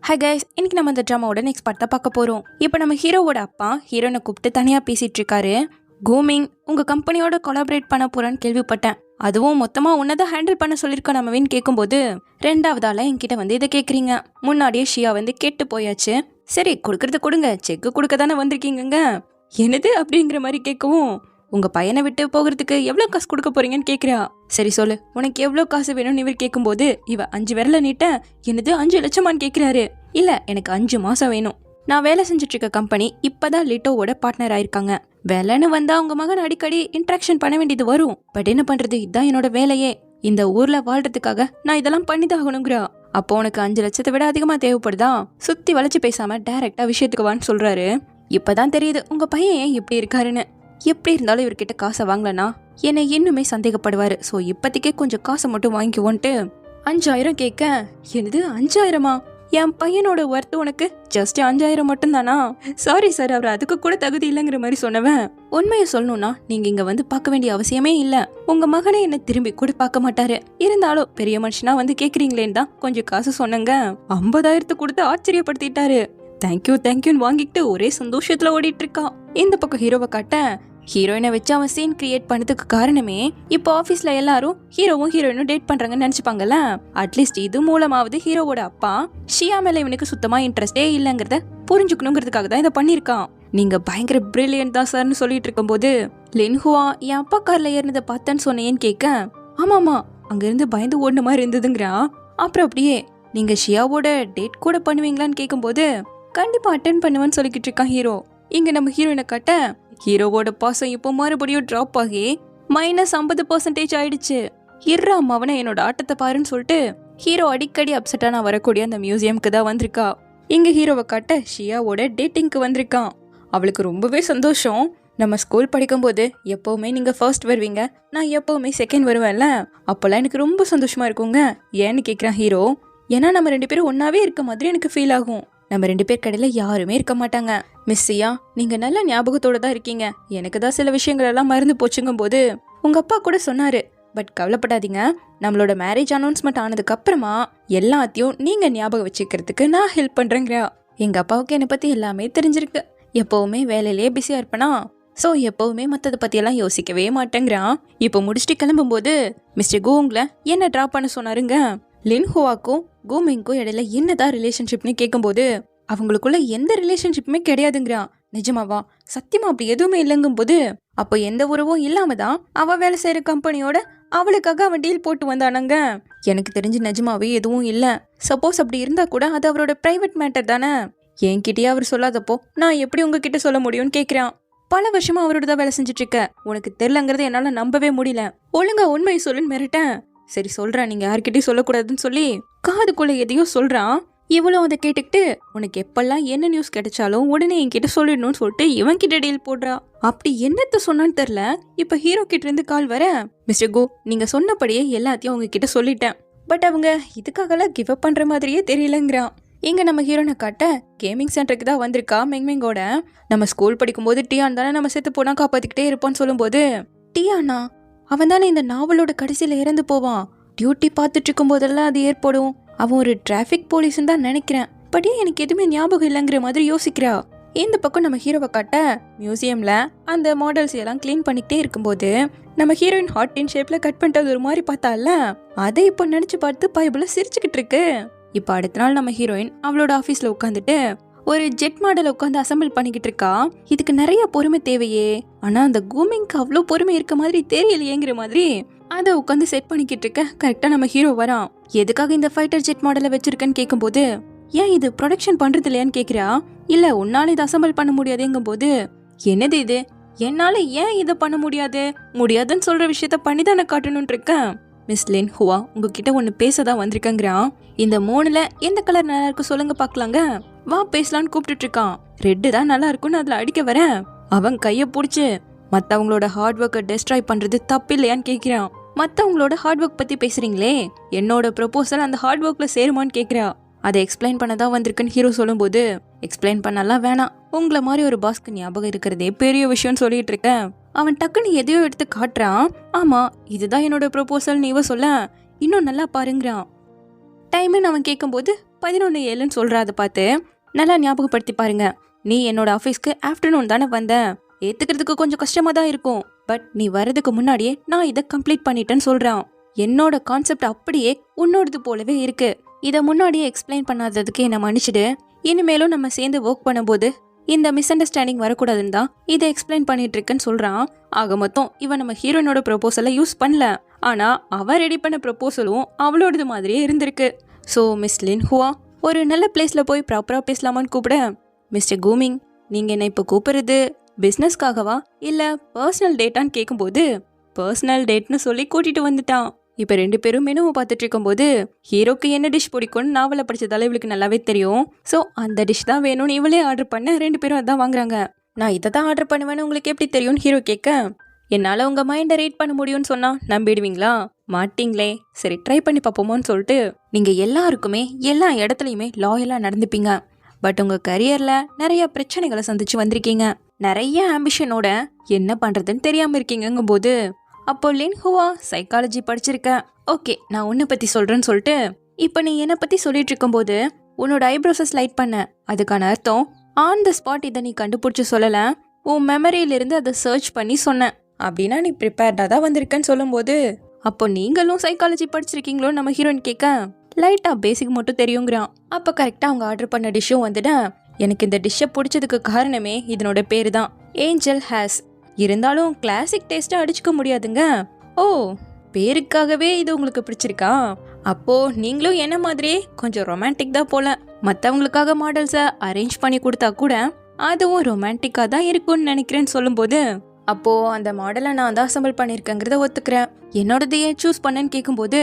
Hi guys, இன்னைக்கு நம்ம இந்த ட்ராமாவோட நெக்ஸ்ட் பார்ட் தான் பார்க்க போகிறோம். இப்போ நம்ம ஹீரோவோட அப்பா ஹீரோனை கூப்பிட்டு தனியாக பேசிகிட்டு இருக்காரு. கூமிங் உங்கள் கம்பெனியோட கொலாபரேட் பண்ண போகிறான்னு கேள்விப்பட்டேன், அதுவும் மொத்தமாக உன்னதான் ஹேண்டில் பண்ண சொல்லியிருக்கோம் நம்மவின்னு கேட்கும்போது, ரெண்டாவதால என்கிட்ட வந்து இதை கேட்குறீங்க. முன்னாடியே ஷியா வந்து கேட்டு போயாச்சு. சரி கொடுக்கறது கொடுங்க, செக்கு கொடுக்க தானே வந்திருக்கீங்க. என்னது அப்படிங்கிற மாதிரி கேட்கவும், உங்க பையனை விட்டு போகிறதுக்கு எவ்வளோ காசு கொடுக்க போறீங்கன்னு கேட்குறா. சரி சொல்லு, உனக்கு எவ்வளோ காசு வேணும்னு இவர் கேட்கும்போது இவ 5 விரல நீட்ட, என்னது 5 லட்சமான்னு கேட்குறாரு. இல்ல எனக்கு 5 மாசம் வேணும். நான் வேலை செஞ்சுட்டு இருக்க கம்பெனி இப்பதான் லிட்டோவோட பார்ட்னர் ஆயிருக்காங்க. வேலைன்னு வந்தா உங்க மகன் அடிக்கடி இன்ட்ராக்ஷன் பண்ண வேண்டியது வரும். பட் என்ன பண்றது, இதுதான் என்னோட வேலையே. இந்த ஊர்ல வாழ்றதுக்காக நான் இதெல்லாம் பண்ணிதான் ஆகணுங்கிறா. அப்போ உனக்கு 5 லட்சத்தை விட அதிகமா தேவைப்படுதா? சுத்தி வளைச்சு பேசாம டைரக்டா விஷயத்துக்கு வான்னு சொல்றாரு. இப்பதான் தெரியுது உங்க பையன் ஏன் இப்படி இருக்காருன்னு. எப்படி இருந்தாலும் இவர்கிட்ட காசை வாங்கலனா என்னை இன்னுமே சந்தேகப்படுவாரு. ஸோ இப்போதைக்கே கொஞ்சம் காசை மட்டும் வாங்கிக்குவோன்ட்டு 5000 கேட்க, என்னது 5000மா? என் பையனோட ஒர்த்து உனக்கு ஜஸ்ட் 5000 மட்டும் தானா? சாரி சார், அவர் அதுக்கு கூட தகுதி இல்லைங்கிற மாதிரி சொன்னவன், உண்மையை சொல்லணும்னா நீங்க இங்க வந்து பார்க்க வேண்டிய அவசியமே இல்ல. உங்க மகனை என்ன திரும்பி கூட பார்க்க மாட்டாரு. இருந்தாலும் பெரிய மனுஷனா வந்து கேக்குறீங்களேன்னு தான் கொஞ்சம் காசு சொன்னங்க. 50,000 கொடுத்து ஆச்சரியப்படுத்திட்டாரு. தேங்க்யூன்னு வாங்கிட்டு ஒரே சந்தோஷத்துல ஓடிட்டு இருக்கான். இந்த பக்கம் ஹீரோவை காட்ட, ஹீரோயினை வச்சு அவன் சீன் கிரியேட் பண்ணதுக்கு காரணமே இப்போ ஆபீஸ்ல எல்லாரும் ஹீரோவும் ஹீரோயினும் டேட் பண்றாங்கன்னு நினைச்சுப்பாங்கல்ல. அட்லீஸ்ட் இது மூலமாவது ஹீரோவோட அப்பா ஷியா மேல இவனுக்கு சுத்தமா இன்ட்ரெஸ்டே இல்லைங்கிறத புரிஞ்சுக்கணுங்கிறதுக்காக தான் இதை பண்ணிருக்கான். நீங்க பயங்கர பிரில்லியன்ட் தான் சார்னு சொல்லிட்டு இருக்கும் போது, லின்ஹுவா என் அப்பா கார்ல ஏறினதை பார்த்தேன்னு சொன்னேன்னு கேட்க, ஆமாமா அங்க இருந்து பயந்து ஓடின மாதிரி இருந்ததுங்கிறா. அப்புறம் அப்படியே நீங்க ஷியாவோட டேட் கூட பண்ணுவீங்களான்னு கேட்கும்போது, கண்டிப்பா அட்டென்ட் பண்ணுவேன்னு சொல்லிக்கிட்டு இருக்கான் ஹீரோ. இங்க நம்ம ஹீரோயினை காட்ட, ஹீரோவோட பாசம் இப்போ மறுபடியும் டிராப் ஆகி -50% ஆயிடுச்சு. இர்ரா அவனை என்னோட ஆட்டத்தை பாருன்னு சொல்லிட்டு ஹீரோ அடிக்கடி அப்செட்டான வரக்கூடிய அந்த மியூசியம்க்கு தான் வந்திருக்கா. இங்க ஹீரோவை காட்ட ஷியாவோட டேட்டிங்க்கு வந்திருக்கான். அவளுக்கு ரொம்பவே சந்தோஷம். நம்ம ஸ்கூல் படிக்கும்போது எப்பவுமே நீங்க ஃபர்ஸ்ட் வருவீங்க, நான் எப்பவுமே செகண்ட் வருவேன்ல, அப்போல்லாம் எனக்கு ரொம்ப சந்தோஷமா இருக்குங்க. ஏன்னு கேட்குறான் ஹீரோ. ஏன்னா நம்ம 2 பேரும் ஒன்னாவே இருக்க மாதிரி எனக்கு ஃபீல் ஆகும். நம்ம 2 பேர் கடையில யாருமே இருக்க மாட்டாங்க. மிஸ்ஸியா, நீங்க நல்ல ஞாபகத்தோட தான் இருக்கீங்க. எனக்கு தான் சில விஷயங்கள் எல்லாம் மறந்து போச்சுங்கும் போது உங்க அப்பா கூட சொன்னாரு. பட் கவலைப்படாதீங்க, நம்மளோட மேரேஜ் அனௌன்ஸ்மெண்ட் ஆனதுக்கு அப்புறமா எல்லாத்தையும் நீங்க ஞாபகம் வச்சுக்கிறதுக்கு நான் ஹெல்ப் பண்றேங்கிறா. எங்க அப்பாவுக்கு என்னை பத்தி எல்லாமே தெரிஞ்சிருக்கு. எப்பவுமே வேலையிலேயே பிஸியா இருப்பனா, சோ எப்பவுமே மத்ததை பத்தி எல்லாம் யோசிக்கவே மாட்டேங்கிறான். இப்போ முடிச்சுட்டு கிளம்பும்போது மிஸ்டர் கூங்ல என்ன டிராப் பண்ண சொன்னாருங்க. லின்ஹுவாக்கும் கூமிங்க்கும் இடையில என்னதான் ரிலேஷன்ஷிப்னு கேட்கும்போது, அவங்களுக்குள்ள எந்த ரிலேஷன்ஷிப்புமே கிடையாதுங்கிறான். நிஜமாவா? சத்தியமா அப்படி எதுவுமே இல்லைங்கும் போது, அப்போ எந்த உறவும் இல்லாம தான் அவ வேலை செய்யற கம்பெனியோட அவளுக்காக அவன் டீல் போட்டு வந்தானுங்க. எனக்கு தெரிஞ்சு நிஜமாவே எதுவும் இல்ல. சப்போஸ் அப்படி இருந்தா கூட அது அவரோட பிரைவேட் மேட்டர் தானே. என்கிட்டயே அவர் சொல்லாதப்போ நான் எப்படி உங்ககிட்ட சொல்ல முடியும்னு கேட்கிறான். பல வருஷமா அவரோட தான் வேலை செஞ்சுட்டு இருக்க, உனக்கு தெரியலங்கிறத என்னால நம்பவே முடியல. ஒழுங்கா உண்மையை சொல்லுன்னு மிரட்டேன். சரி சொல்றேன், நீங்க யார்கிட்டயும் சொல்லக்கூடாதுன்னு சொல்லி காதுக்குள்ள எதையோ சொல்றான். இவளும் அதை கேட்டுக்கிட்டு, உனக்கு எப்பெல்லாம் என்ன நியூஸ் கிடைச்சாலும் உடனே என்கிட்ட சொல்லிடணும்னு சொல்லிட்டு இவன் கிட்ட டீல் போடுறா. அப்படி என்னத்த சொன்னான்னு தெரியல. இப்ப ஹீரோ கிட்ட இருந்து கால் வர, மிஸ்டர் கோ நீங்க சொன்னபடியே எல்லாத்தையும் அவங்க கிட்ட சொல்லிட்டேன். பட் அவங்க இதுக்காகலாம் கிவ் அப் பண்ற மாதிரியே தெரியலங்கிறான். இங்க நம்ம ஹீரோனை காட்ட, கேமிங் சென்டருக்கு தான் வந்திருக்கா மெங்மெங்கோட. நம்ம ஸ்கூல் படிக்கும்போது டியான் தானே நம்ம செத்து போனா காப்பாத்திக்கிட்டே இருப்பான்னு சொல்லும் போது, டியானா அவன் தானே இந்த நாவலோட கடைசியில இறந்து போவான். டியூட்டி பார்த்துட்டு இருக்கும் போதெல்லாம் அது ஏற்படும். அவன் ஒரு டிராபிக் போலீஸ்ன்னு தான் நினைக்கிறேன். பட் எனக்கு எதுவுமே ஞாபகம் இல்லைங்கிற மாதிரி யோசிக்கிறா. இந்த பக்கம் நம்ம ஹீரோவை காட்ட, மியூசியம்ல அந்த மாடல்ஸ் எல்லாம் கிளீன் பண்ணிக்கிட்டே இருக்கும்போது நம்ம ஹீரோயின் ஹார்ட் இன் ஷேப்ல கட் பண்ணிட்டு ஒரு மாதிரி பார்த்தால, அதை இப்போ நினைச்சு பார்த்து பைபிள சிரிச்சுக்கிட்டு இருக்கு. இப்போ அடுத்த நாள் நம்ம ஹீரோயின் அவளோட ஆபீஸ்ல உட்காந்துட்டு ஒரு ஜெட் மாடலை உட்காந்து அசம்பிள் பண்ணிக்கிட்டு இருக்கா. இதுக்கு நிறைய பொறுமை தேவையே, ஆனா அந்த கூமிங்க்கு அவ்வளோ பொறுமை இருக்க மாதிரி தெரியலையேங்கிற மாதிரி அதை உட்காந்து செட் பண்ணிக்கிட்டு இருக்க. கரெக்டா நம்ம ஹீரோ வரான். எதுக்காக இந்த ஃபைட்டர் ஜெட் மாடலை வச்சிருக்கேன்னு கேட்கும்போது, ஏன் இது ப்ரொடக்ஷன் பண்றது இல்லையான்னு கேட்கிறா. இல்ல உன்னால இதை அசம்பிள் பண்ண முடியாதுங்கும் போது, என்னது இது, என்னால ஏன் இதை பண்ண முடியாதுன்னு சொல்ற விஷயத்த பண்ணிதானே காட்டணும்னு இருக்கேன். மிஸ் லின்ஹுவா உங்ககிட்ட ஒன்னு பேசதான் வந்திருக்கேங்கிறான். இந்த 3ல எந்த கலர் நல்லா இருக்கு சொல்லுங்க பாக்கலாங்க, வா பேசலான்னு கூப்பிட்டு இருக்கான். ரெட்டு தான் நல்லா இருக்கும்னு அதுல அடிக்க வரேன். அவன் கைய புடிச்சு, மத்தவங்களோட ஹார்ட் ஒர்க்கை டெஸ்ட்ராய் பண்றது தப்பு இல்லையான்னு கேட்கிறான். மத்தவங்களோட ஹார்ட் ஒர்க் பத்தி பேசுறீங்களே, என்னோட ப்ரொபோசல் அந்த ஹார்ட் ஒர்க்ல சேருமான்னு கேட்கிறா. அதை எக்ஸ்பிளைன் பண்ணதான் வந்திருக்குன்னு ஹீரோ சொல்லும் போது, எக்ஸ்பிளைன் பண்ணலாம் வேணாம், உங்களை மாதிரி ஒரு பாஸ்க்கு ஞாபகம் இருக்கிறதே பெரிய விஷயம்னு சொல்லிட்டு இருக்கேன். அவன் டக்குன்னு எதையோ எடுத்து காட்டுறான். ஆமா இதுதான் என்னோட ப்ரொபோசல் நீவ சொல்ல, இன்னும் நல்லா பாருங்கிறான். டைம்னு அவன் கேட்கும்போது 11:07ன்னு சொல்ற அதை பார்த்து நல்லா ஞாபகப்படுத்தி பாருங்க. நீ என்னோட ஆஃபீஸ்க்கு ஆஃப்டர்நூன் தானே வந்த, ஏத்துக்கிறதுக்கு கொஞ்சம் கஷ்டமா தான் இருக்கும். பட் நீ வர்றதுக்கு முன்னாடியே நான் இதை கம்ப்ளீட் பண்ணிட்டேன்னு சொல்றான். என்னோட கான்செப்ட் அப்படியே உன்னோடது போலவே இருக்கு. இதை முன்னாடியே எக்ஸ்பிளைன் பண்ணாததுக்கு என்ன மன்னிச்சிடு. இனிமேலும் நம்ம சேர்ந்து ஒர்க் பண்ணும்போது இந்த மிஸ் அண்டர்ஸ்டாண்டிங் வரக்கூடாதுன்னு தான் இதை எக்ஸ்பிளைன் பண்ணிட்டு இருக்கேன்னு சொல்றான். ஆக மொத்தம் இவன் நம்ம ஹீரோயினோட ப்ரொபோசலை யூஸ் பண்ணல, ஆனா அவ ரெடி பண்ண ப்ரொபோசலும் அவளோடது மாதிரியே இருந்திருக்கு. ஸோ மிஸ் லின் ஹுவா, ஒரு நல்ல பிளேஸ்ல போய் ப்ராப்பரா பேசலாமான்னு கூப்பிட, மிஸ்டர் கூமிங் நீங்க என்ன இப்போ கூப்பிடுறது பிஸ்னஸ்க்காகவா இல்ல பர்சனல் டேட்டான்னு கேட்கும்போது பர்சனல் டேட்னு சொல்லி கூட்டிட்டு வந்துட்டான். இப்போ 2 பேரும் மெனுவை பார்த்துட்டு இருக்கும்போது ஹீரோக்கு என்ன டிஷ் பிடிக்கும்னு நாவலை படிச்சதால இவளுக்கு நல்லாவே தெரியும். ஸோ அந்த டிஷ் தான் வேணும்னு இவளே ஆர்டர் பண்ண 2 பேரும் அதான் வாங்குறாங்க. நான் இதை தான் ஆர்டர் பண்ணுவேன்னு உங்களுக்கு எப்படி தெரியும்னு ஹீரோ கேட்க, என்னால் உங்கள் மைண்டை ரீட் பண்ண முடியும்னு சொன்னால் நம்பிடுவீங்களா? மாட்டிங்களே, சரி ட்ரை பண்ணி பார்ப்போமோன்னு சொல்லிட்டு நீங்கள் எல்லாருக்குமே எல்லா இடத்துலையுமே லாயலாக நடந்துப்பீங்க. பட் உங்கள் கரியரில் நிறைய பிரச்சனைகளை சந்திச்சு வந்திருக்கீங்க. நிறைய ஆம்பிஷனோட என்ன பண்ணுறதுன்னு தெரியாமல் இருக்கீங்கும் போது, அப்போ லின் ஹுவா சைக்காலஜி படிச்சிருக்க, ஓகே நான் உன்னை பற்றி சொல்கிறேன்னு சொல்லிட்டு இப்போ நீ என்னை பற்றி சொல்லிட்டு இருக்கும்போது உன்னோட ஐப்ரோஸை ஸ்லைட் பண்ண, அதுக்கான அர்த்தம் ஆன் த ஸ்பாட் இதை நீ கண்டுபிடிச்சி சொல்லலை, உன் மெமரியிலிருந்து அதை சர்ச் பண்ணி சொன்னேன். அப்படின்னா நீ ப்ரிப்பேர்டாக தான் வந்திருக்கேன்னு சொல்லும்போது, அப்போ நீங்களும் சைக்காலஜி படிச்சிருக்கீங்களோன்னு நம்ம ஹீரோயின் கேட்க, லைட்டாக பேசிக் மட்டும் தெரியுங்கிறான். அப்போ கரெக்டாக அவங்க ஆர்டர் பண்ண டிஷ்ஷும் வந்துட்டா. எனக்கு இந்த டிஷ்ஷை பிடிச்சதுக்கு காரணமே இதனோட பேரு தான், ஏஞ்சல் ஹேஸ். இருந்தாலும் கிளாசிக் டேஸ்ட்டை அடிச்சுக்க முடியாதுங்க. ஓ, பேருக்காகவே இது உங்களுக்கு பிடிச்சிருக்கா? அப்போ நீங்களும் என்ன மாதிரியே கொஞ்சம் ரொமான்டிக் தான் போல. மற்றவங்களுக்காக மாடல்ஸை அரேஞ்ச் பண்ணி கொடுத்தா கூட அதுவும் ரொமான்டிக்காக தான் இருக்கும்னு நினைக்கிறேன்னு சொல்லும்போது, அப்போ அந்த மாடலை நான் தான் அசம்பிள் பண்ணியிருக்கேங்கிறத ஒத்துக்கிறேன். என்னோடது ஏன் சூஸ் பண்ணேன்னு கேட்கும்போது,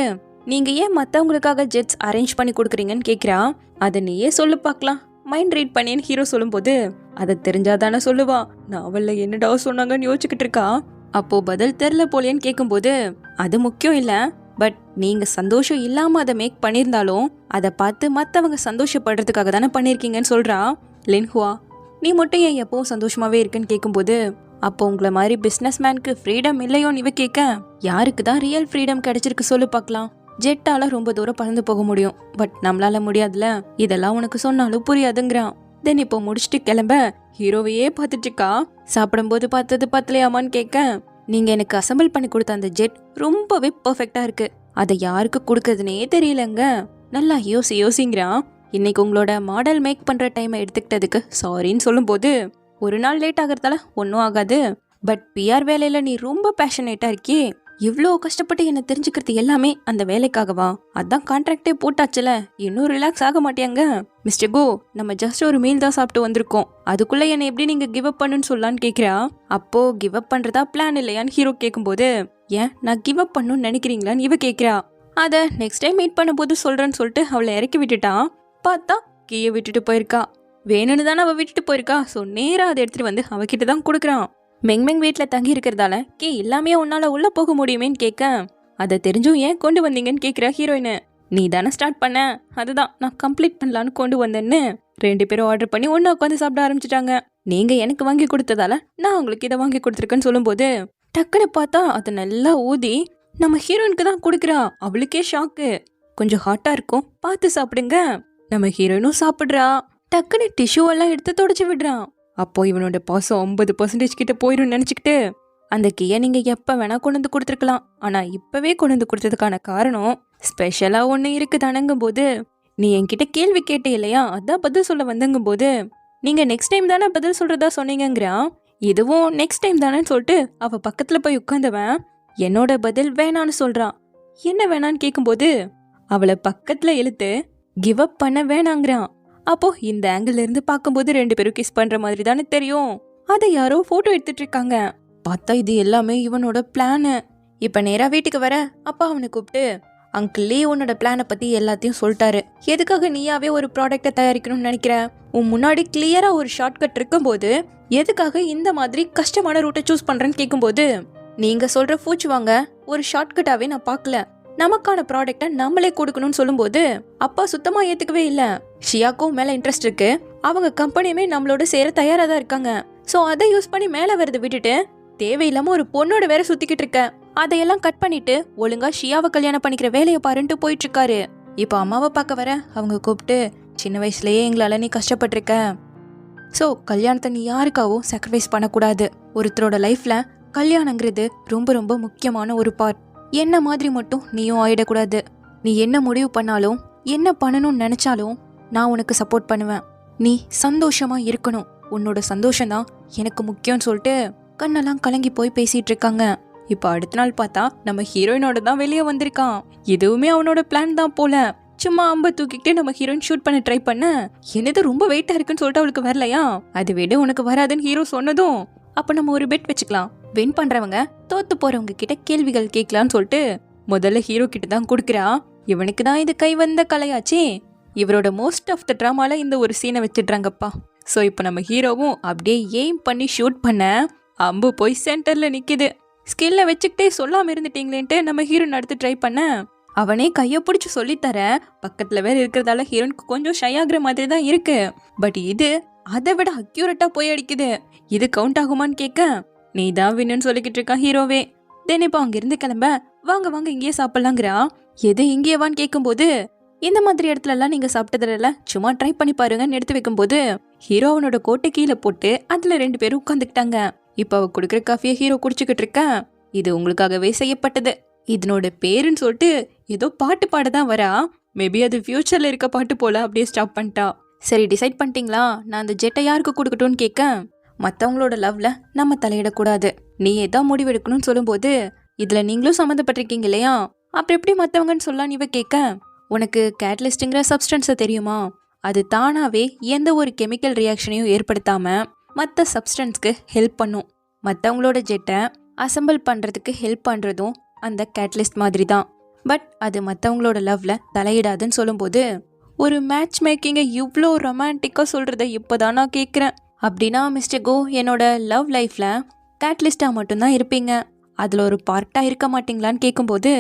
நீங்க ஏன் மற்றவங்களுக்காக ஜெட்ஸ் அரேஞ்ச் பண்ணி கொடுக்குறீங்கன்னு கேட்குறா. அதை நீயே சொல்லு பார்க்கலாம், மைண்ட் ரீட் பண்ணேன்னு ஹீரோ சொல்லும்போது, அதை தெரிஞ்சாதானே சொல்லுவா. நாவல்ல என்னடா சொன்னாங்கன்னு யோசிச்சுக்கிட்டு இருக்கா. அப்போ பதில் தெரில போலேன்னு கேட்கும்போது, அது முக்கியம் இல்லை, பட் நீங்க சந்தோஷம் இல்லாம அதை மேக் பண்ணியிருந்தாலும் அதை பார்த்து மற்றவங்க சந்தோஷப்படுறதுக்காக தானே பண்ணியிருக்கீங்கன்னு சொல்றா. லின்ஹுவா, நீ மட்டும் ஏன் எப்பவும் சந்தோஷமாவே இருக்குன்னு கேட்கும்போது, அப்போ உங்களை மாதிரி பிஸ்னஸ் மேனுக்கு ஃப்ரீடம் இல்லையோன்னு இவ கேட்க, யாருக்கு தான் ரியல் ஃப்ரீடம் கிடைச்சிருக்கு சொல்லு பார்க்கலாம். ஜெட்டால ரொம்ப தூரம் பறந்து போக முடியும், பட் நம்மளால முடியாதுல, இதெல்லாம் உனக்கு சொன்னாலும் புரியாதுங்கிறான். தென் இப்போ முடிச்சுட்டு கிளம்ப ஹீரோவையே பார்த்துட்டு இருக்கா. சாப்பிடும்போது பார்த்தது பத்தலையாமான்னு கேட்க, நீங்க எனக்கு அசம்பிள் பண்ணி கொடுத்த அந்த ஜெட் ரொம்பவே பர்ஃபெக்டா இருக்கு, அதை யாருக்கு கொடுக்கறதுனே தெரியலங்க, நல்லா யோசிங்கிறான். இன்னைக்கு உங்களோட மாடல் மேக் பண்ற டைமை எடுத்துக்கிட்டதுக்கு சாரின்னு சொல்லும்போது, ஒரு நாள் லேட் ஆகிறதால ஒன்றும் ஆகாது, பட் பிஆர் வேலையில நீ ரொம்ப பேஷனேட்டா இருக்கியே, இவ்வளோ கஷ்டப்பட்டு என்ன தெரிஞ்சுக்கிறது எல்லாமே அந்த வேலைக்காகவா? அதான் கான்ட்ராக்டே போட்டாச்சுல, இன்னும் ரிலாக்ஸ் ஆக மாட்டியாங்க? மிஸ்டர் கோ, நம்ம ஜஸ்ட் ஒரு மீல் தான் சாப்பிட்டு வந்திருக்கோம், அதுக்குள்ள என்ன எப்படி நீங்க கிவ் அப் பண்ணுன்னு சொல்லலான்னு கேட்குறா. அப்போ கிவ் அப் பண்றதா பிளான் இல்லையான்னு ஹீரோ கேட்கும்போது, ஏன் நான் கிவ் அப் பண்ணணும்னு நினைக்கிறீங்களான்னு இவ கேட்குறா. அதை நெக்ஸ்ட் டைம் மீட் பண்ணும்போது சொல்றேன்னு சொல்லிட்டு அவளை இறக்கி விட்டுட்டான். பார்த்தா கீயை விட்டுட்டு போயிருக்கா. வேணும்னு தானே அவள் விட்டுட்டு போயிருக்கா. ஸோ நேராக அதை எடுத்துட்டு வந்து அவகிட்ட தான் கொடுக்குறான். மெங்மெங் வீட்டில் தங்கி இருக்கிறதால கே எல்லாமே உன்னால உள்ள போக முடியுமேன்னு கேட்க, அதை தெரிஞ்சும் ஏன் கொண்டு வந்தீங்கன்னு கேட்குற ஹீரோயின். நீ தானே ஸ்டார்ட் பண்ண, அதுதான் நான் கம்ப்ளீட் பண்ணலான்னு கொண்டு வந்தேன்னு 2 பேரும் ஆர்டர் பண்ணி ஒன்று உட்காந்து சாப்பிட ஆரம்பிச்சிட்டாங்க. நீங்க எனக்கு வாங்கி கொடுத்ததால நான் உங்களுக்கு இதை வாங்கி கொடுத்துருக்கேன்னு சொல்லும்போது, டக்குன்னு பார்த்தா அதை நல்லா ஊதி நம்ம ஹீரோயினுக்கு தான் கொடுக்குறா. அவளுக்கே ஷாக்கு. கொஞ்சம் ஹாட்டா இருக்கும், பார்த்து சாப்பிடுங்க. நம்ம ஹீரோயினும் சாப்பிட்றா. டக்குன்னு டிஷ்யூ எல்லாம் எடுத்து தொடச்சி விடுறான். அப்போ இவனோட பாசம் 50% கிட்ட போயிடும் நினைச்சுக்கிட்டு, அந்த கீயை நீங்க எப்ப வேணா கொண்டு வந்து கொடுத்துருக்கலாம், ஆனா இப்பவே கொண்டு வந்து கொடுத்ததுக்கான காரணம் ஸ்பெஷலா ஒண்ணு இருக்குதானங்கும் போது, நீ என்கிட்ட கேள்வி கேட்ட இல்லையா, அதான் பதில் சொல்ல வந்தங்கும் போது, நீங்க நெக்ஸ்ட் டைம் தானே பதில் சொல்றதா சொன்னீங்கிறான். இதுவும் நெக்ஸ்ட் டைம் தானேன்னு சொல்லிட்டு அவ பக்கத்துல போய் உட்கார்ந்தவன் என்னோட பதில் வேணான்னு சொல்றான். என்ன வேணான்னு கேட்கும்போது அவளை பக்கத்துல இழுத்து கிவ் அப் பண்ண வேணாங்கிறான். அப்போ இந்த ஆங்கிள் இருந்து பார்க்கும்போது 2 பேரும் கிஸ் பண்ற மாதிரி தானே தெரியும். அதை யாரோ போட்டோ எடுத்துட்டு இருக்காங்க. பார்த்தா இது எல்லாமே இவனோட பிளானு. இப்ப நேரா வீட்டுக்கு வர அப்பா அவனை கூப்பிட்டு, அங்கிள் உன்னோட பிளானை பத்தி எல்லாத்தையும் சொல்லிட்டாரு, எதுக்காக நீயாவே ஒரு ப்ராடக்டை தயாரிக்கணும்னு நினைக்கிற, உன் முன்னாடி கிளியரா ஒரு ஷார்ட்கட் இருக்கும்போது எதுக்காக இந்த மாதிரி கஷ்டமான ரூட்டை சூஸ் பண்றேன்னு கேட்கும்போது, நீங்க சொல்ற பூச்சி வாங்க ஒரு ஷார்ட்கட்டாவே நான் பார்க்கல, நமக்கான ப்ராடக்டை நம்மளே கொடுக்கணும்னு சொல்லும்போது அப்பா சுத்தமா ஏத்துக்கவே இல்ல. ஷியாக்கும் மேல இன்ட்ரெஸ்ட் இருக்கு, அவங்க கம்பெனியுமே நம்மளோட சேர தயாரா தான் இருக்காங்க. சோ அதை யூஸ் பண்ணி மேல வரதை விட்டுட்டு தேவையில்லாம ஒரு பொண்ணோட வேற சுத்திக்கிட்டு இருக்க, அதையெல்லாம் கட் பண்ணிட்டு ஒழுங்கா ஷியாவை கல்யாணம் பண்ணிக்கிற வேலையை பாருன்ட்டு போயிட்டு இருக்காரு. இப்போ அம்மாவை பார்க்க வர அவங்க கூப்பிட்டு சின்ன வயசுலயே எங்களால நீ கஷ்டப்பட்டிருக்க, ஸோ கல்யாணத்தை நீ யாருக்காகவும் சாக்ரிஃபைஸ் பண்ணக்கூடாது. ஒருத்தரோட லைஃப்ல கல்யாணங்கிறது ரொம்ப ரொம்ப முக்கியமான ஒரு பார்ட். என்ன மாதிரி மட்டும் நீயும் ஆயிடக்கூடாது. நீ என்ன முடிவு பண்ணாலும் என்ன பண்ணணும்னு நினைச்சாலும் நான் உனக்கு சப்போர்ட் பண்ணுவேன். நீ சந்தோஷமா இருக்கணும், உன்னோட சந்தோஷம்தான் எனக்கு முக்கியம்னு சொல்லிட்டு கண்ணெல்லாம் கலங்கி போய் பேசிட்டு இருக்காங்க. இப்போ அடுத்த நாள் பார்த்தா நம்ம ஹீரோயினோட தான் வெளியே வந்திருக்கான். இதுவுமே அவனோட பிளான் தான் போல. சும்மா அம்ப தூக்கிட்டு நம்ம ஹீரோயின் ஷூட் பண்ண ட்ரை பண்ண என்னது ரொம்ப வெயிட்டா இருக்குன்னு சொல்லிட்டு அவளுக்கு வரலையா, அது விட உனக்கு வராதுன்னு ஹீரோ சொன்னதும் அப்ப நம்ம ஒரு பெட் வச்சுக்கலாம், வின் பண்றவங்க தோத்து போறவங்க கிட்ட கேள்விகள் கேட்கலான்னு சொல்லிட்டு முதல்ல ஹீரோ கிட்ட தான் கொடுக்குறா. இவனுக்கு தான் இது கை வந்த கலையாச்சே. இவரோட மோஸ்ட் ஆஃப் த ட்ராமால இந்த ஒரு சீனை வச்சிடுறாங்கப்பா. ஸோ இப்போ நம்ம ஹீரோவும் அப்படியே எய்ம் பண்ணி ஷூட் பண்ண அம்பு போய் சென்டர்ல நிக்குது. ஸ்கில்ல வச்சுக்கிட்டே சொல்லாம இருந்துட்டீங்களேன்ட்டு நம்ம ஹீரோயின் அடுத்து ட்ரை பண்ண அவனே கையை பிடிச்சி சொல்லித்தர பக்கத்துல வேற இருக்கிறதால ஹீரோனுக்கு கொஞ்சம் ஷை ஆகுற மாதிரி தான் இருக்கு. பட் இது அதை விட அக்யூரேட்டா போய் அடிக்குது. இது கவுண்ட் ஆகுமான்னு கேட்க நீ தான் வின்னு சொல்லிக்கிட்டு இருக்கான் ஹீரோவே. தென் இப்போ அங்கிருந்து கிளம்ப வாங்க வாங்க இங்கேயே சாப்பிடலாங்கிறா. எது இங்கேயேவான்னு கேட்கும்போது இந்த மாதிரி இடத்துல எல்லாம் நீங்க சாப்பிட்டதுல சும்மா ட்ரை பண்ணி பாருங்கன்னு எடுத்து வைக்கும்போது ஹீரோ அவனோட கோட்டை கீழே போட்டு அதுல 2 பேரும் உட்காந்துக்கிட்டாங்க. இப்ப அவ குடுக்கிற காஃபியை ஹீரோ குடிச்சுக்கிட்டு இருக்க. இது உங்களுக்காகவே செய்யப்பட்டது, இதனோட பேருன்னு சொல்லிட்டு ஏதோ பாட்டு பாடதான் வரா. மேபி அது ஃபியூச்சர்ல இருக்க பாட்டு போல அப்படியே ஸ்டாப் பண்ணிட்டா. சரி டிசைட் பண்ணிட்டீங்களா, நான் அந்த ஜெட்டை யாருக்கு கொடுக்கட்டும்னு கேட்க மற்றவங்களோட லவ்ல நம்ம தலையிடக்கூடாது, நீ ஏதா முடிவெடுக்கணும்னு சொல்லும்போது இதுல நீங்களும் சம்மந்தப்பட்டிருக்கீங்க இல்லையா, அப்புறம் எப்படி மற்றவங்கன்னு சொல்லலாம் இவ கேட்க உனக்கு கேட்டலிஸ்ட்டுங்கிற சப்ஸ்டன்ஸை தெரியுமா, அது தானாவே எந்த ஒரு கெமிக்கல் ரியாக்ஷனையும் ஏற்படுத்தாம மற்ற சப்ஸ்டன்ஸ்க்கு ஹெல்ப் பண்ணும். மற்றவங்களோட ஜெட்டை அசம்பிள் பண்ணுறதுக்கு ஹெல்ப் பண்ணுறதும் அந்த கேட்டலிஸ்ட் மாதிரி தான். பட் அது மற்றவங்களோட லவ்ல தலையிடாதுன்னு சொல்லும்போது ஒரு மேட்ச் மேக்கிங்கை இவ்வளோ ரொமான்டிக்காக சொல்கிறத இப்போதான் நான் கேட்குறேன். அப்படின்னா மிஸ்டர் கோ என்னோட லவ் லைஃப்பில் கேட்டலிஸ்டாக மட்டும்தான் இருப்பீங்க, அதில் ஒரு பார்ட்டாக இருக்க மாட்டீங்களான்னு கேட்கும்போது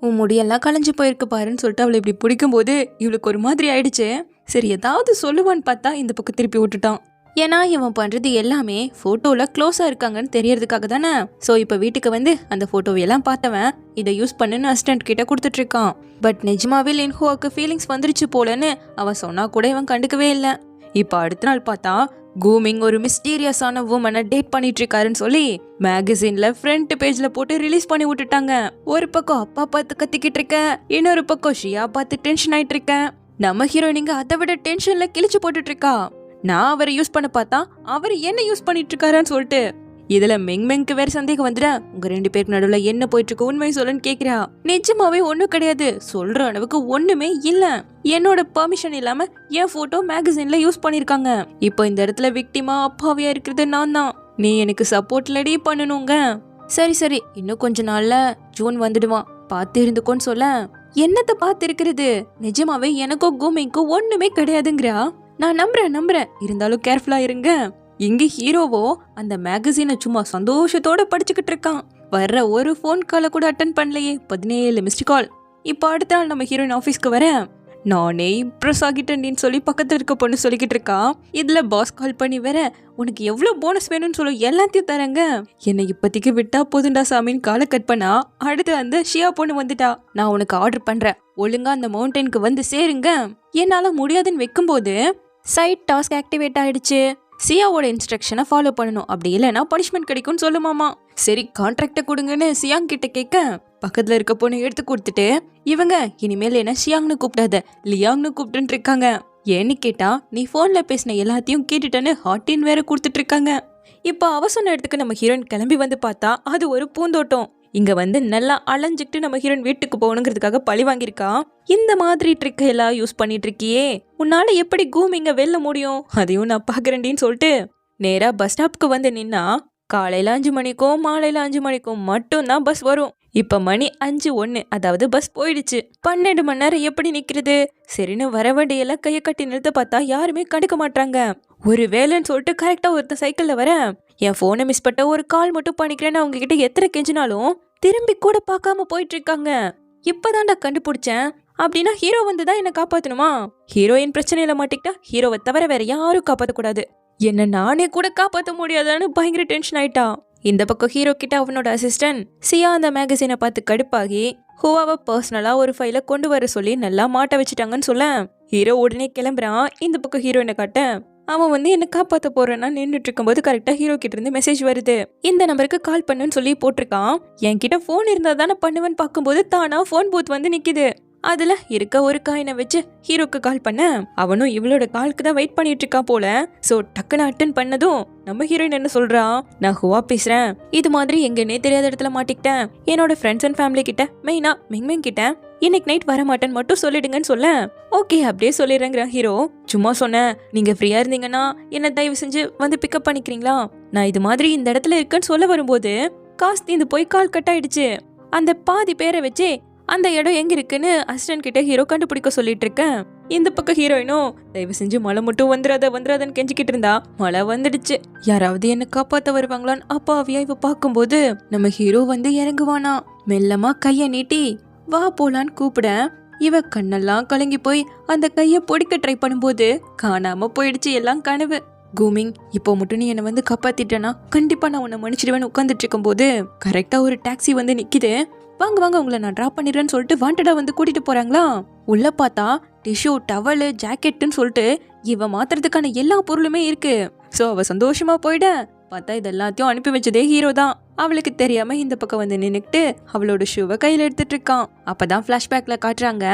உன் முடியெல்லாம் களைஞ்சு போயிருக்கு பாருன்னு சொல்லிட்டு அவளை இப்படி பிடிக்கும்போது இவளுக்கு ஒரு மாதிரி ஆயிடுச்சு. சரி ஏதாவது சொல்லுவான்னு பார்த்தா இந்த பக்கம் திருப்பி விட்டுட்டான். ஏன்னா இவன் பண்ணுறது எல்லாமே ஃபோட்டோவில் க்ளோஸாக இருக்காங்கன்னு தெரியறதுக்காக தானே. ஸோ இப்போ வீட்டுக்கு வந்து அந்த ஃபோட்டோவையெல்லாம் பார்த்தவன் இதை யூஸ் பண்ணுன்னு அசிஸ்டன்ட் கிட்ட கொடுத்துட்ருக்கான். பட் நிஜமாவே லின்ஹோவுக்கு ஃபீலிங்ஸ் வந்துருச்சு போலன்னு அவன் சொன்னா கூட இவன் கண்டுக்கவே இல்லை. இப்போ அடுத்த நாள் பார்த்தா கூமிங் ஒரு மிஸ்டீரியஸான வுமனை டேட் பண்ணிட்டு இருக்காருன்னு சொல்லி மேகசின்ல ஃப்ரண்ட் பேஜ்ல போட்டு ரிலீஸ் பண்ணி விட்டுட்டாங்க. ஒரு பக்கம் அப்பா பார்த்து கத்திக்கிட்டு இருக்க, இன்னொரு பக்கம் ஷியா பார்த்து டென்ஷன் ஆயிட்டு இருக்க. நம்ம ஹீரோயினிங்க அதை விட டென்ஷன்ல கிழிச்சு போட்டுட்டு இருக்கா. நான் அவரை யூஸ் பண்ண பார்த்தா அவர் என்ன யூஸ் பண்ணிட்டு இருக்காரான்னு சொல்லிட்டு இதுல மெங்மெங்க்கு வேற சந்தேகம் வந்துட உங்க 2 பேருக்கு நடுவுல என்ன போயிட்டு இருக்கு உண்மை சொல்லுன்னு கேக்குறா. நிஜமாவே ஒண்ணும் கிடையாது, சொல்ற அளவுக்கு ஒண்ணுமே இல்ல. என்னோட பெர்மிஷன் இல்லாம என் போட்டோ மேகசின்ல யூஸ் பண்ணிருக்காங்க. இப்போ இந்த இடத்துல விக்டிமா அப்பாவியா இருக்கிறது நான் தான். நீ எனக்கு சப்போர்ட் லடி பண்ணணுங்க. சரி சரி இன்னும் கொஞ்ச நாள்ல ஜூன் வந்துடுவான், பார்த்து இருந்துக்கோன்னு சொல்ல என்னத்த பார்த்து இருக்கிறது, நிஜமாவே எனக்கும் கூமிங்க்கும் ஒண்ணுமே கிடையாதுங்கிறா. நான் நம்புறேன் இருந்தாலும் கேர்ஃபுல்லா இருங்க. இங்க ஹீரோவோ அந்த மேகசினை சும்மா சந்தோஷத்தோட படிச்சுக்கிட்டு இருக்கான். வர்ற ஒரு ஃபோன் காலை கூட அட்டன் பண்ணலையே, 17 மிஸ்டு கால். இப்போ அடுத்த நாள் நம்ம ஹீரோயின் ஆஃபீஸ்க்கு வர நானே இம்ப்ரெஸ் ஆகிட்டேன்னு சொல்லி பக்கத்துல இருக்க பொண்ணு சொல்லிக்கிட்டு இருக்கா. இதுல பாஸ் கால் பண்ணி வேற உனக்கு எவ்வளவு போனஸ் வேணும்னு சொல்லி எல்லாத்தையும் தரங்க, என்னை இப்போதைக்கு விட்டா போதுண்டா சாமின்னு காலை கட் பண்ணா அடுத்து அந்த ஷியா பொண்ணு வந்துட்டா. நான் உனக்கு ஆர்டர் பண்றேன், ஒழுங்கா அந்த மவுண்டனுக்கு வந்து சேருங்க. என்னால முடியாதுன்னு வைக்கும்போது சைட் டாஸ்க் ஆக்டிவேட் ஆயிடுச்சு. சியாவோட இன்ஸ்ட்ரக்ஷனை ஃபாலோ பண்ணணும், அப்படி இல்லைன்னா பனிஷ்மெண்ட் கிடைக்கும்னு சொல்லுமாமா. சரி கான்ட்ராக்டை கொடுங்கன்னு சியாங் கிட்ட கேட்க பக்கத்துல இருக்க பொண்ணு எடுத்து கொடுத்துட்டு இவங்க இனிமேல் என்ன ஷியாங்னு கூப்பிடாத லியாங்னு கூப்பிட்டு இருக்காங்க. ஏன்னு கேட்டா நீ போன்ல பேசின எல்லாத்தையும் கேட்டுட்டேன்னு ஹாட்டின் வேற கொடுத்துட்டு இருக்காங்க. இப்போ அவ சொன்ன இடத்துக்கு நம்ம ஹீரோயின் கிளம்பி வந்து பார்த்தா அது ஒரு பூந்தோட்டம். இங்க வந்து நல்லா அலைஞ்சிட்டு நம்ம ஹீரோயின் வீட்டுக்கு போகணுங்கிறதுக்காக பழி வாங்கியிருக்கா. இந்த மாதிரி ட்ரிக் எல்லாம் யூஸ் பண்ணிட்டு இருக்கியே, உன்னால எப்படி கூமிங்க வெல்ல முடியும், அதையும் நான் பாக்குறேன்டின்னு சொல்லிட்டு நேரா பஸ் ஸ்டாப்க்கு வந்து நின்னா காலையில 5 மணிக்கும் மாலையில 5 மணிக்கும் மட்டும் தான் பஸ் வரும். இப்ப மணி 5:01, அதாவது பஸ் போயிடுச்சு. 12 மணி நேரம் எப்படி நிக்கிறது? சரின்னு வர வண்டியெல்லாம் கையை கட்டி நிறுத்த பார்த்தா யாருமே கண்டுக்க மாட்டாங்க. ஒரு வேலைன்னு சொல்லிட்டு கரெக்டா ஒருத்த சைக்கிள்ல வர என் போனை மிஸ் பண்ண ஒரு கால் மட்டும் பண்ணிக்கிறேன்னு அவங்க கிட்ட எத்தனை கெஞ்சினாலும் திரும்பி கூட பார்க்காம போயிட்டு இருக்காங்க. இப்பதான்டா கண்டுபிடிச்சேன். அப்படின்னா ஹீரோ வந்துதான் என்ன காப்பாத்தணுமா? ஹீரோயின் பிரச்சனையில மாட்டிக்கிட்டா ஹீரோவை தவிர வேற யாரும் காப்பாத்தக்கூடாது, என்ன நானே கூட காப்பாற்ற முடியாதான்னு பயங்கர டென்ஷன் ஆயிட்டா. இந்த பக்கம் ஹீரோ கிட்ட அவனோட அசிஸ்டன்ட் சியா அந்த மேகசினை பார்த்து கடுப்பாகி ஹோவாவை பர்சனலா ஒரு ஃபைலை கொண்டு வர சொல்லி நல்லா மாட்ட வச்சுட்டாங்கன்னு சொல்ல ஹீரோ உடனே கிளம்புறான். இந்த பக்கம் ஹீரோயினை காட்ட அவன் வந்து என்ன காப்பாத்த போறேன்னா நின்றுட்டு இருக்கும்போது கரெக்டா ஹீரோ கிட்ட இருந்து மெசேஜ் வருது. இந்த நம்பருக்கு கால் பண்ணுன்னு சொல்லி போட்டிருக்கான். என்கிட்ட போன் இருந்தா தானே பண்ணுவேன்னு பார்க்கும்போது தானா போன் பூத் வந்து நிக்குது. அதுல இருக்க ஒரு காயினை வச்சு ஹீரோக்கு கால் பண்ண அவனும் இவளோட காலுக்கு தான் வெயிட் பண்ணிட்டு இருக்கான் போல. சோ டக்குன்னு அட்டன் பண்ணதும் நம்ம ஹீரோயின் என்ன சொல்றா, நான் ஹுவா பேசுறேன், இது மாதிரி எங்கன்னே தெரியாத இடத்துல மாட்டிக்கிட்டேன், என்னோட ஃப்ரெண்ட்ஸ் அண்ட் ஃபேமிலி கிட்ட மெயினா மிங்மிங் கிட்ட இன்னைக்கு நைட் வர மாட்டேன்னு மட்டும் சொல்லிடுங்கன்னு சொல்ல ஓகே அப்படியே சொல்லிடுறேங்கிற ஹீரோ. சும்மா சொன்னேன், நீங்க ஃப்ரீயா இருந்தீங்கன்னா என்ன தயவு செஞ்சு வந்து பிக்கப் பண்ணிக்கிறீங்களா, நான் இது மாதிரி இந்த இடத்துல இருக்கேன்னு சொல்ல வரும்போது காசு தீந்து போய் கால் கட் ஆயிடுச்சு. அந்த பாதி பேரை வச்சு அந்த இடம் எங்க இருக்குன்னு அசிஸ்டன்ட் கிட்ட ஹீரோ கண்டுபிடிக்க சொல்லிட்டு இருக்கேன். இந்த பக்கம் ஹீரோயினும் தயவு செஞ்சு மழை மட்டும் வந்துடாதன்னு கெஞ்சிக்கிட்டு இருந்தா மழை வந்துடுச்சு. யாராவது என்ன காப்பாத்த வருவாங்களான்னு அப்பாவியா இவ பாக்கும்போது நம்ம ஹீரோ வந்து இறங்குவானா. மெல்லமா கைய நீட்டி வா போலான்னு கூப்பிட இவ கண்ணெல்லாம் கலங்கி போய் அந்த கைய பொடிக்க ட்ரை பண்ணும்போது காணாம போயிடுச்சு எல்லாம் கனவு. கூமிங், இப்போ மட்டும் நீ என்ன வந்து காப்பாத்திட்டனா கண்டிப்பா நான் உன்னை மன்னிச்சிடுவேன்னு உட்காந்துட்டு இருக்கும் போது கரெக்டா ஒரு டாக்ஸி வந்து நிக்குது. வாங்க வாங்க உங்களை நான் டிராப் பண்ணிடுறேன்னு சொல்லிட்டு வாண்டடா வந்து கூட்டிட்டு போறாங்களா. உள்ள பார்த்தா டிஷ்யூ, டவலு, ஜாக்கெட்டுன்னு சொல்லிட்டு இவ மாத்துறதுக்கான எல்லா பொருளுமே இருக்கு. சோ அவ சந்தோஷமா போயிட பார்த்தா இது எல்லாத்தையும் அனுப்பி வச்சதே ஹீரோ தான். அவளுக்கு தெரியாம இந்த பக்கம் வந்து நின்னுக்கிட்டு அவளோட ஷூவை கையில எடுத்துட்டு இருக்கான். அப்பதான் பிளாஷ்பேக்ல காட்டுறாங்க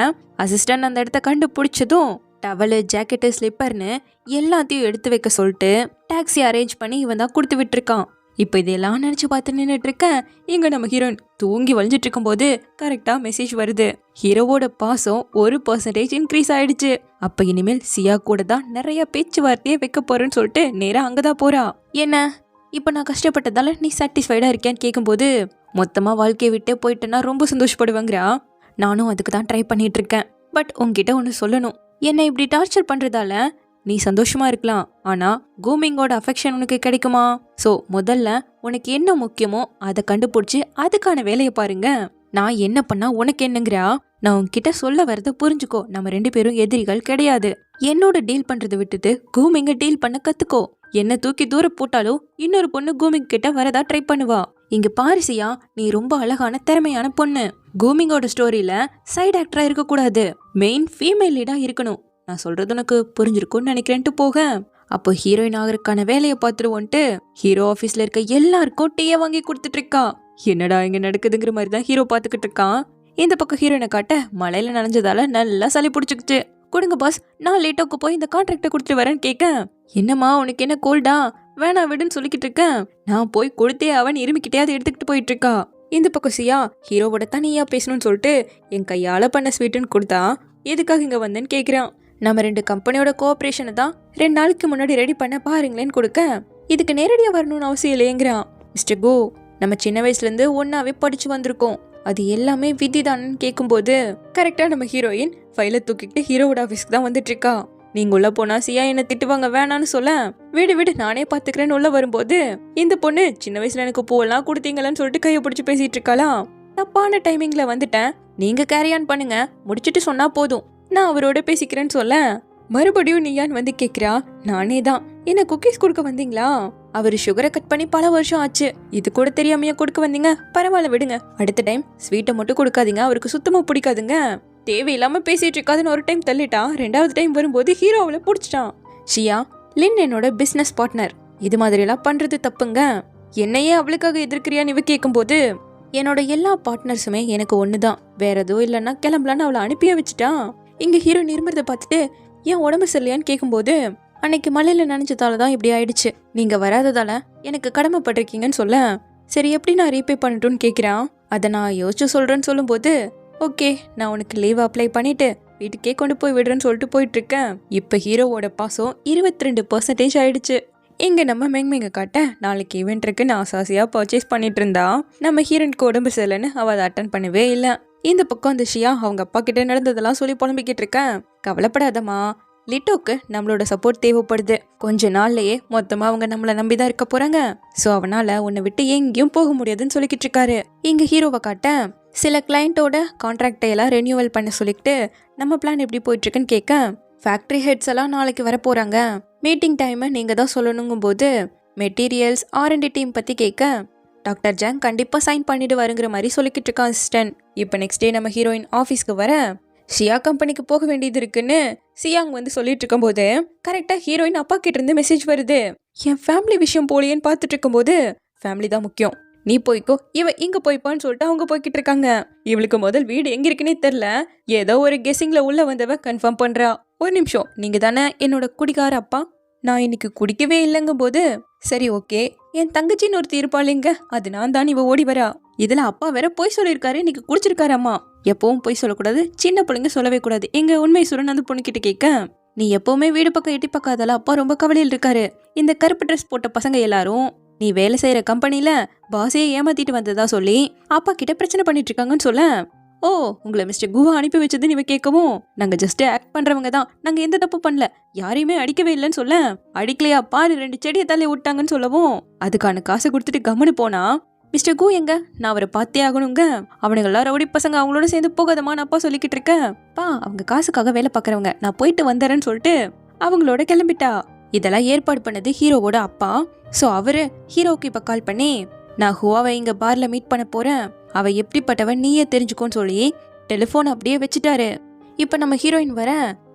அசிஸ்டன்ட் அந்த இடத்த கண்டுபிடிச்சதும் டவலு, ஜாக்கெட்டு, ஸ்லிப்பர்னு எல்லாத்தையும் எடுத்து வைக்க சொல்லிட்டு டாக்ஸி அரேஞ்ச் பண்ணி இவன் தான் கொடுத்து விட்டுருக்கான். இப்போ இதெல்லாம் நினைச்சு பார்த்து நின்றுட்டு இருக்கேன். இங்க நம்ம ஹீரோயின் தூங்கி வலிஞ்சிட்டு இருக்கும் போது கரெக்டா மெசேஜ் வருது. ஹீரோவோட பாசம் 1% இன்க்ரீஸ் ஆயிடுச்சு. அப்ப இனிமேல் சியா கூட தான் நிறைய பேச்சுவார்த்தையே வைக்க போறேன்னு சொல்லிட்டு நேரா அங்கதான் போறா. என்ன இப்ப நான் கஷ்டப்பட்டதால நீ சாட்டிஸ்ஃபைடா இருக்கேன்னு கேட்கும்போது மொத்தமா வாழ்க்கையை விட்டே போயிட்டேன்னா ரொம்ப சந்தோஷப்படுவேங்கிறா. நானும் அதுக்கு தான் ட்ரை பண்ணிட்டு இருக்கேன். பட் உன்கிட்ட ஒன்னு சொல்லணும், என்னை இப்படி டார்ச்சர் பண்றதால நீ சந்தோஷமா இருக்கலாம், ஆனா கூமிங்கோட அஃபெக்ஷன் உனக்கு கிடைக்குமா? சோ முதல்ல உனக்கு என்ன முக்கியமோ அதை கண்டுபிடிச்சு அதுக்கான வேலையை பாருங்க. நான் என்ன பண்ணா உனக்கு என்னங்கிறா? நான் உன்கிட்ட சொல்ல வரத புரிஞ்சுக்கோ. நம்ம 2 பேரும் எதிரிகள் கிடையாது. என்னோட டீல் பண்றதை விட்டுட்டு கூமிங்க டீல் பண்ண கத்துக்கோ. என்ன தூக்கி தூரம் போட்டாலும் இன்னொரு பொண்ணு கூமிங் கிட்ட வரதா ட்ரை பண்ணுவா. இங்க பாரிசியா, நீ ரொம்ப அழகான திறமையான பொண்ணு. கூமிங்கோட ஸ்டோரியில சைடு ஆக்டரா இருக்க கூடாது, மெயின் ஃபீமேல் லீடா இருக்கணும். நான் சொல்றது உனக்கு புரிஞ்சிருக்கும்னு நினைக்கிறேன்ட்டு போக அப்போ ஹீரோயின் ஆகிறதுக்கான வேலையை பார்த்துருவோன்ட்டு ஹீரோ ஆஃபீஸ்ல இருக்க எல்லாருக்கும் டீயை வாங்கி கொடுத்துட்டு இருக்கா. என்னடா இங்க நடக்குதுங்கிற மாதிரி தான் ஹீரோ பாத்துக்கிட்டு இருக்கான். இந்த பக்கம் ஹீரோயினை காட்ட மழையில நனைஞ்சதால நல்லா சளி பிடிச்சிக்கிச்சு. கொடுங்க பாஸ், நான் லேட்டாக்கு போய் இந்த கான்ட்ராக்டை கொடுத்துட்டு வரேன்னு கேட்க என்னம்மா உனக்கு என்ன கோல்டா, வேணா விடுன்னு சொல்லிக்கிட்டு இருக்கேன். நான் போய் கொடுத்தே அவன் இருமிக்கிட்டேயாவது எடுத்துக்கிட்டு போயிட்டு இருக்கா. இந்த பக்கம் சியா ஹீரோவோட தனியா பேசணும்னு சொல்லிட்டு என் கையால பண்ண ஸ்வீட்டுன்னு கொடுத்தா எதுக்காக இங்க வந்தேன்னு கேக்குறான். நம்ம 2 கம்பெனியோட கோஆபரேஷனை தான் 2 நாளைக்கு முன்னாடி ரெடி பண்ண பாருங்களேன்னு கொடுக்க இதுக்கு நேரடியா வரணும்னு அவசியம் இல்லையேங்கிறான். மிஸ்டர் கோ, நம்ம சின்ன வயசுல இருந்து ஒன்னாவே படிச்சு வந்திருக்கோம், அது எல்லாமே விதி தானு கேட்கும்போது கரெக்டா நம்ம ஹீரோயின் ஃபைலை தூக்கிட்டு ஹீரோவோட ஆஃபீஸ்க்கு தான் வந்துட்டு இருக்கா. நீங்க உள்ள போனா சியா என்ன திட்டுவாங்க வேணான்னு சொல்ல வீடு நானே பாத்துக்கிறேன்னு உள்ள வரும்போது இந்த பொண்ணு சின்ன வயசுல எனக்கு பூவெல்லாம் கொடுத்தீங்களான்னு சொல்லிட்டு கையை பிடிச்சி பேசிட்டு இருக்காளாம். தப்பான டைமிங்ல வந்துட்டேன், நீங்க கேரி ஆன் பண்ணுங்க, முடிச்சிட்டு சொன்னா போதும், நான் அவரோட பேசிக்கிறேன்னு சொல்ல மறுபடியும் நீயான்னு வந்து கேக்குறா. நானே தான், என்ன குக்கீஸ் கொடுக்க வந்தீங்களா? அவரு சுகரை கட் பண்ணி பல வருஷம் ஆச்சு, இது கூட தெரியாமையா கொடுக்க வந்தீங்க, பரவாயில்ல விடுங்க, அடுத்த டைம் ஸ்வீட்டை மட்டும் கொடுக்காதீங்க, அவருக்கு சுத்தமா பிடிக்காதுங்க. தேவையில்லாம பேசிட்டு இருக்காதுன்னு ஒரு டைம் தள்ளிட்டான். 2வது டைம் வரும்போது ஹீரோவில பிடிச்சிட்டான். ஷியா, லின் என்னோட பிசினஸ் பார்ட்னர், இது மாதிரி எல்லாம் பண்றது தப்புங்க. என்னையே அவளுக்காக எதிர்க்கிறியான்னு இவ கேட்கும்போது என்னோட எல்லா பார்ட்னர்ஸுமே எனக்கு ஒண்ணுதான், வேற எதுவும் இல்லைன்னா கிளம்பலான்னு அவளை அனுப்பியே வச்சுட்டான். இங்க ஹீரோ நிர்மறதை பார்த்துட்டு ஏன் உடம்பு சரியில்லையான்னு கேட்கும்போது அன்னைக்கு மலையில நினைச்சதால தான் இப்படி ஆயிடுச்சு, நீங்க வராததால எனக்கு கடமைப்பட்டிருக்கீங்கன்னு சொல்ல சரி எப்படி நான் ரீபே பண்ணட்டும்னு கேட்கிறான். அதை நான் யோசிச்சு சொல்றேன்னு சொல்லும்போது ஓகே நான் உனக்கு லீவ் அப்ளை பண்ணிட்டு வீட்டுக்கே கொண்டு போய் விடுறேன்னு சொல்லிட்டு போயிட்டு இருக்கேன். இப்ப ஹீரோவோட பாசம் 22% ஆயிடுச்சு. இங்க நம்ம மெங்மெங்க காட்ட நாளைக்கு ஈவெண்ட் இருக்குன்னு ஆசாசியா பர்ச்சேஸ் பண்ணிட்டு இருந்தா நம்ம ஹீரோனுக்கு உடம்பு சரியில்லைன்னு அவ அதை அட்டன் பண்ணவே இல்லை. இந்த பக்கம் அந்த ஷியா அவங்க அப்பா கிட்ட நடந்ததெல்லாம் சொல்லி புலம்பிக்கிட்டு இருக்கேன். கவலைப்படாதம்மா, லிட்டோக்கு நம்மளோட சப்போர்ட் தேவைப்படுது, கொஞ்ச நாள்லயே மொத்தமா அவங்க நம்மள நம்பிதான் இருக்க போறாங்க, சோ அவனால உன்னை விட்டு எங்கேயும் போக முடியாதுன்னு சொல்லிக்கிட்டு இருக்காரு. இங்க ஹீரோவை காட்ட சில கிளையண்டோட கான்ட்ராக்டை எல்லாம் ரெனியூவல் பண்ண சொல்லிட்டு நம்ம பிளான் எப்படி போயிட்டு இருக்குன்னு கேட்க ஃபேக்டரி ஹெட்ஸ் எல்லாம் நாளைக்கு வர போறாங்க, மீட்டிங் டைமை நீங்க தான் சொல்லணுங்கும் போது மெட்டீரியல்ஸ் R&D டீம் பத்தி கேட்க டாக்டர் ஜாங் கண்டிப்பா சைன் பண்ணிட்டு வருங்கிற மாதிரி சொல்லிக்கிட்டு இருக்கான் அசிஸ்டன்ட். இப்போ நெக்ஸ்ட் டே நம்ம ஹீரோயின் ஆஃபீஸ்க்கு வர ஷியா கம்பெனிக்கு போக வேண்டியது இருக்குன்னு சியாங் வந்து சொல்லிட்டு இருக்கும்போது கரெக்டா ஹீரோயின் அப்பா கிட்ட இருந்து மெசேஜ் வருது. என் ஃபேமிலி விஷயம் போலியேன்னு பார்த்துட்டு இருக்கும்போது ஃபேமிலி தான் முக்கியம், நீ போய்க்கோ, இவ இங்க போய்ப்பான்னு சொல்லிட்டு அவங்க போய்கிட்டு இருக்காங்க. இவளுக்கு முதல் வீடு எங்க இருக்குன்னே தெரியல. ஏதோ ஒரு கெஸிங்ல உள்ள வந்தவ கன்ஃபார்ம் பண்றா. ஒரு நிமிஷம், நீங்க தானே என்னோட குடிகார அப்பா? நான் இன்னைக்கு குடிக்கவே இல்லைங்கும் போது சரி ஓகே, என் தங்கச்சின்னு ஒருத்தி இருப்பாளிங்க, அது நான் தான். இவ ஓடி வரா. இதுல அப்பா வேற போய் சொல்லியிருக்காரு, இன்னைக்கு குடிச்சிருக்காரு. அம்மா எப்பவும் போய் சொல்லக்கூடாது, சின்ன பிள்ளைங்க சொல்லவே கூடாது. எங்க உண்மை சொல்லுன்னு அந்த பொண்ணு கிட்ட கேட்க, நீ எப்பவுமே வீடு பக்கம் எட்டி பார்க்காதால அப்பா ரொம்ப கவலையில் இருக்காரு. இந்த கருப்பு ட்ரெஸ் போட்ட பசங்க எல்லாரும் நீ வேலை செய்யற கம்பெனில பாஸையே ஏமாத்திட்டு வந்ததா சொல்லி அப்பா கிட்ட பிரச்சனை பண்ணிட்டு இருக்காங்கன்னு சொல்ல, ஓ உங்களை மிஸ்டர் குவா அனுப்பி வச்சதுன்னு இவ கேட்கவும், நாங்க ஜஸ்ட் ஆக்ட் பண்றவங்க தான், நாங்க எந்த தப்பு பண்ணல, யாரையுமே அடிக்கவே இல்லைன்னு சொல்ல, அடிக்கலையா பாரு 2 செடியை தள்ளி விட்டாங்கன்னு சொல்லவும், அதுக்கான காசை கொடுத்துட்டு கம்முன்னு போனா, மிஸ்டர் கு எங்க, நான் அவரை பார்த்தே ஆகணுங்க, அவனுங்கெல்லாம் ரவுடி பசங்க, அவங்களோட சேர்ந்து போகாதமான்னு அப்பா சொல்லிக்கிட்டு இருக்க, பா அவங்க காசுக்காக வேலை பார்க்கறவங்க, நான் போயிட்டு வந்துறேன்னு சொல்லிட்டு அவங்களோட கிளம்பிட்டா. இதெல்லாம் ஏற்பாடு பண்ணது ஹீரோவோட அப்பா. ஸோ அவரு ஹீரோவுக்கு இப்ப கால் பண்ணி, நான் ஹுவாவை இங்க பார்ல மீட் பண்ண போறேன், அவ எப்படிப்பட்டவன் நீயே தெரிஞ்சுக்கோன்னு சொல்லி டெலிஃபோன் அப்படியே வச்சுட்டாரு. இப்ப நம்ம ஹீரோயின் வர,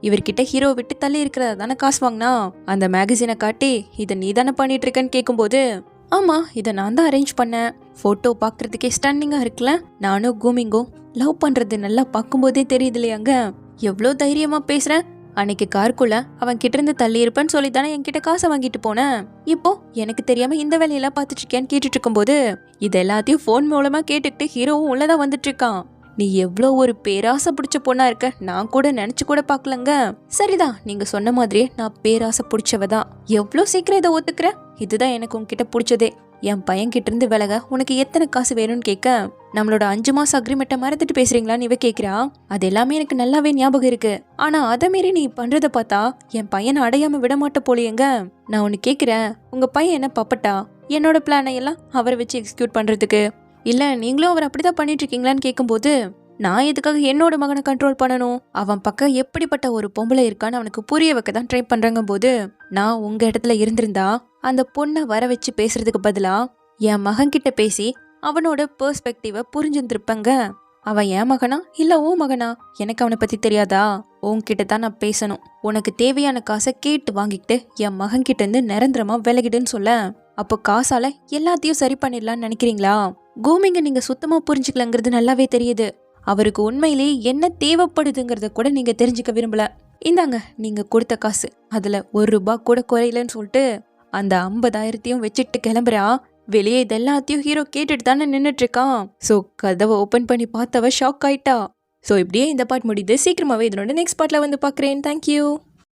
இவர்கிட்ட ஹீரோ விட்டு தள்ளி இருக்கிறத தானே காசு வாங்கினா, அந்த மேகசினை காட்டி இதை நீ தானே பண்ணிட்டு இருக்கன்னு கேட்கும்போது, ஆமா இதை நான் தான் அரேஞ்ச் பண்ணேன், போட்டோ பாக்குறதுக்கே ஸ்டன்னிங்கா இருக்குல்ல, நானும் கூமிங்கும் லவ் பண்றது நல்லா பார்க்கும்போதே தெரியுது இல்லையாங்க, எவ்வளோ தைரியமா பேசுறேன், அன்னைக்கு காருக்குள்ள அவன் கிட்ட இருந்து தள்ளி இருப்பேன்னு சொல்லி தானே என்கிட்ட காசை வாங்கிட்டு போனேன், இப்போ எனக்கு தெரியாம இந்த வேலையெல்லாம் பார்த்துட்டு இருக்கேன்னு கேட்டுட்டு இருக்கும்போது இது எல்லாத்தையும் போன் மூலமா கேட்டுக்கிட்டு ஹீரோவும் உள்ளதான் வந்துட்டு இருக்கான். நீ எவ்வளோ ஒரு பேராசை பிடிச்ச பொண்ணா இருக்க, நான் கூட நினைச்சு கூட பாக்கலங்க. சரிதான், நீங்க சொன்ன மாதிரியே நான் பேராசை பிடிச்சவதான், எவ்வளோ சீக்கிரம் இதை ஒத்துக்கிற, இதுதான் எனக்கு உன்கிட்ட பிடிச்சதே. என் பையன் கிட்ட இருந்து விலக உனக்கு எத்தனை காசு வேணும்னு கேட்க, நம்மளோட 5 மாசம் அக்ரிமெண்ட்டை மறந்துட்டு பேசுறீங்களான்னு இவ கேக்குறா. அது எல்லாமே எனக்கு நல்லாவே ஞாபகம் இருக்கு, ஆனா அதை மீறி நீ பண்றத பார்த்தா என் பையனை அடையாம விட மாட்ட போலியேங்க. நான் ஒன்னு கேக்குறேன், உங்க பையன் என்ன பப்பட்டா என்னோட பிளானை எல்லாம் அவரை வச்சு எக்ஸிக்யூட் பண்றதுக்கு? இல்ல நீங்களும் அவர் அப்படிதான் பண்ணிட்டு இருக்கீங்களான்னு கேட்கும்போது, நான் எதுக்காக என்னோட மகனை கண்ட்ரோல் பண்ணணும், அவன் பக்கம் எப்படிப்பட்ட ஒரு பொம்பளை இருக்கான்னு அவனுக்கு புரிய வைக்க தான் ட்ரை பண்றாங்க போது, நான் உங்க இடத்துல இருந்திருந்தா அந்த பொண்ணை வர வச்சு பேசுறதுக்கு பதிலா என் மகன் கிட்ட பேசி அவனோட பெர்ஸ்பெக்டிவ புரிஞ்சிருந்திருப்பங்க. அவன் என் மகனா இல்ல உன் மகனா எனக்கு அவனை பத்தி தெரியாதா, உன்கிட்ட தான் நான் பேசணும், உனக்கு தேவையான காசை கேட்டு வாங்கிக்கிட்டு என் மகன் கிட்ட இருந்து நிரந்தரமா விலகிடுன்னு சொல்ல, அப்போ காசால எல்லாத்தையும் சரி பண்ணிடலான்னு நினைக்கிறீங்களா? கோமிங்க நீங்க சுத்தமா புரிஞ்சுக்கலங்கிறது நல்லாவே தெரியுது. அவருக்கு உண்மையிலேயே என்ன தேவைப்படுதுங்கிறத கூட நீங்க தெரிஞ்சுக்க விரும்பல. இந்தாங்க நீங்க கொடுத்த காசு, அதுல ₹1 கூட குறையலன்னு சொல்லிட்டு அந்த 50,000 வச்சுட்டு கிளம்புறா. வெளியே இதெல்லாத்தையும் ஹீரோ கேட்டுட்டு தானே நின்னுட்டு இருக்கான். சோ கதவை ஓபன் பண்ணி பார்த்தவ ஷாக் ஆயிட்டா. சோ இப்படியே இந்த பார்ட் முடியுது. சீக்கிரமாவே இதனோட நெக்ஸ்ட் பார்ட்ல வந்து பாக்குறேன். தேங்க்யூ.